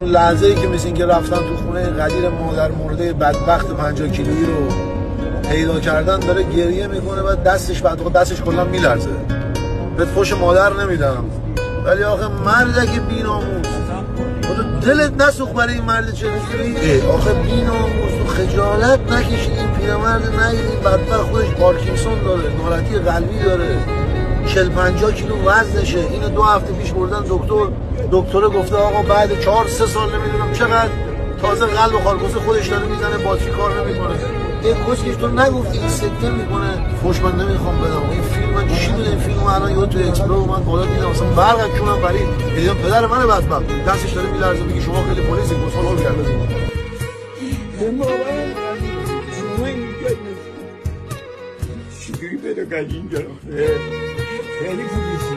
لحظه‌ای که مثل این که رفتن تو خونه قدیر مادر مرده بدبخت 50 کیلویی رو پیدا کردن، داره گریه میکنه و دستش کلا میلرزه. بهت فوش مادر نمیدم، ولی آخه مردک بی‌ناموس، دلت نسوخت برای این مرد چه بگیری؟ آخه بی‌ناموس و خجالت نکشی. این پیرمرد نگید این بدبخت خودش پارکینسون داره، ناراحتی قلبی داره، 40-50 کیلو وزنشه. اینو 2 هفته پیش بردن دکتر گفته آقا بعد 4-3 سال نمیدونم چقدر تازه قلب و خارکوس خودش داره میزنه، باتری کار نمیکنه. این کسکش تو نگفتی این سکته میکنه. فوش من نمیخوام بدم. این فیلم من چی میده؟ این فیلم الان یهو تو اکسپرو من بالا دیدم مثلا برق چونم برید دیدم پدر من بدبخت دستش داره میلرزه میگه شما خیلی پلیسی مسئول هول کرده. چجوری پیدا کردی اینجا؟ خیلی خوبیسی.